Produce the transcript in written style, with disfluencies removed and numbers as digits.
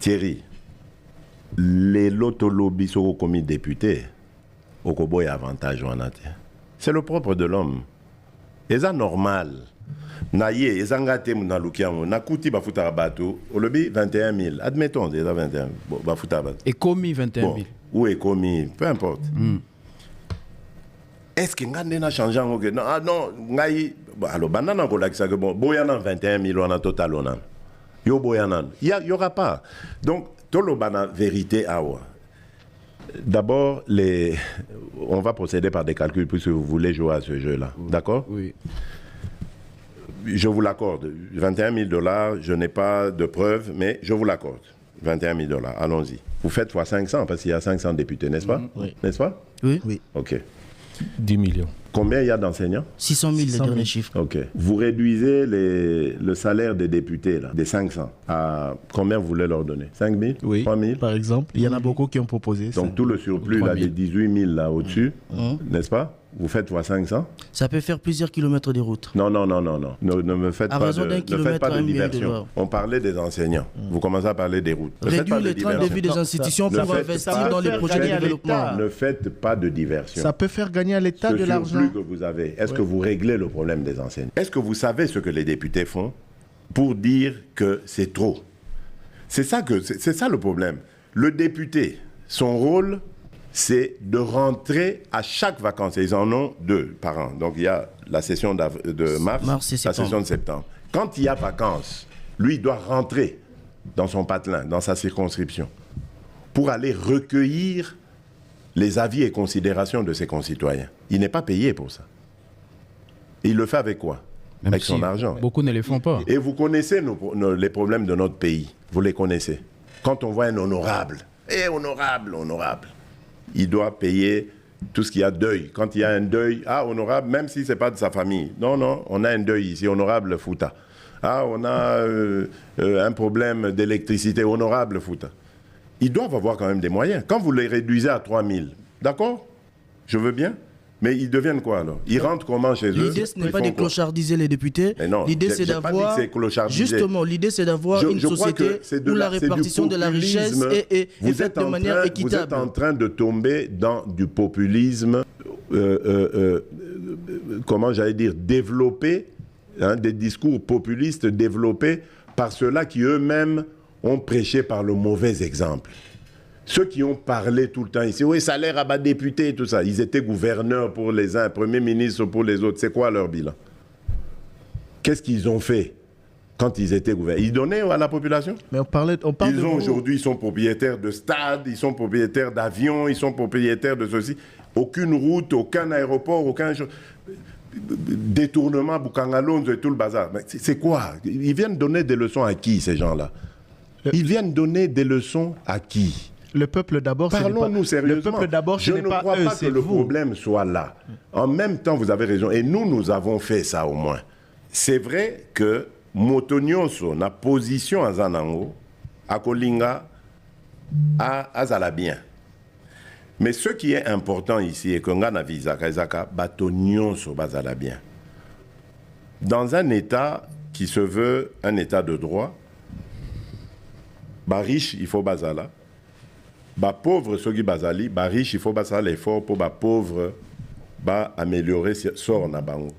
Thierry, les lotolobis sont commis députés, au Koboy avantage. C'est le propre de l'homme. Et ça normal. Naye, et ça ngate na lukiamo, na kuti bafuta bateau, au lobby 21 000. Admettons, déjà 21 000. Bafuta bateau. Et commis 21 000. Bon, ou est commis, peu importe. Est-ce que ngande na changé en non, ah non, ngai, alors banana ko lakisa que bon, boyana 21 000 on a total on a. Yo boyana, il y aura pas. Donc tolo bana vérité awa. D'abord, on va procéder par des calculs puisque vous voulez jouer à ce jeu-là. D'accord? Oui. Je vous l'accorde. 21 000 $, je n'ai pas de preuves, mais je vous l'accorde. 21 000 $, allons-y. Vous faites fois 500 parce qu'il y a 500 députés, n'est-ce pas? Oui. N'est-ce pas? Oui. Oui. Ok. 10 millions. Combien il y a d'enseignants? 600 000, le dernier chiffre. Ok. Vous réduisez le salaire des députés, là, des 500, à combien vous voulez leur donner? 5 000? Oui. 3 000? Par exemple, il y en a beaucoup qui ont proposé. Donc tout le surplus, là, les 18 000 là au-dessus, n'est-ce pas? Vous faites fois 500? Ça peut faire plusieurs kilomètres de route. Non. Ne me faites pas de diversion. On parlait des enseignants. Vous commencez à parler des routes. Réduire le train de vie des institutions pour investir dans les projets de développement. Ne faites pas de diversion. Ça peut faire gagner à l'État de l'argent. Ce surplus que vous avez, est-ce que vous réglez le problème des enseignants? Est-ce que vous savez ce que les députés font pour dire que c'est trop? C'est ça le problème. Le député, son rôle, c'est de rentrer à chaque vacances. Et ils en ont 2 par an. Donc il y a la session de mars et la session de septembre. Quand il y a vacances, lui, il doit rentrer dans son patelin, dans sa circonscription, pour aller recueillir les avis et considérations de ses concitoyens. Il n'est pas payé pour ça. Et il le fait avec quoi? Même avec si son argent. Beaucoup ne les font pas. Et vous connaissez les problèmes de notre pays. Vous les connaissez. Quand on voit un honorable, honorable, il doit payer tout ce qu'il y a deuil. Quand il y a un deuil, honorable, même si ce n'est pas de sa famille. Non, on a un deuil ici, honorable Fouta. On a un problème d'électricité, honorable Fouta. Ils doivent avoir quand même des moyens. Quand vous les réduisez à 3 000, d'accord? Je veux bien. Mais ils deviennent quoi alors? Ils rentrent comment chez eux? L'idée, ce n'est pas de clochardiser les députés. L'idée, c'est d'avoir. Justement, l'idée, c'est d'avoir une société où la répartition de la richesse est faite de manière équitable. Vous êtes en train de tomber dans du populisme, comment j'allais dire, développé, des discours populistes développés par ceux-là qui eux-mêmes ont prêché par le mauvais exemple. Ceux qui ont parlé tout le temps ici, oui, salaire à bas député et tout ça, ils étaient gouverneurs pour les uns, premiers ministres pour les autres. C'est quoi leur bilan? Qu'est-ce qu'ils ont fait quand ils étaient gouverneurs? Ils donnaient à la population? Mais aujourd'hui, ils sont propriétaires de stades, ils sont propriétaires d'avions, ils sont propriétaires de ceci. Aucune route, aucun aéroport, aucun détournement, Boukangalonzo et tout le bazar. C'est quoi? Ils viennent donner des leçons à qui, ces gens-là? Ils viennent donner des leçons à qui? Le peuple d'abord, parlons-nous sérieusement. Le peuple d'abord, je ne crois pas que le problème soit là. En même temps, vous avez raison. Et nous avons fait ça au moins. C'est vrai que Motonyonso, na position à Zanango, à Kolinga, à Zalabien. Mais ce qui est important ici, et que Ngana Vizaka, Zaka, Batonyonso, Bazalabien. Dans un État qui se veut un État de droit, riche, il faut Bazala. Pauvre, ceux qui Bazali, riche, il faut Bazala l'effort pour pauvre, améliorer sort na bango.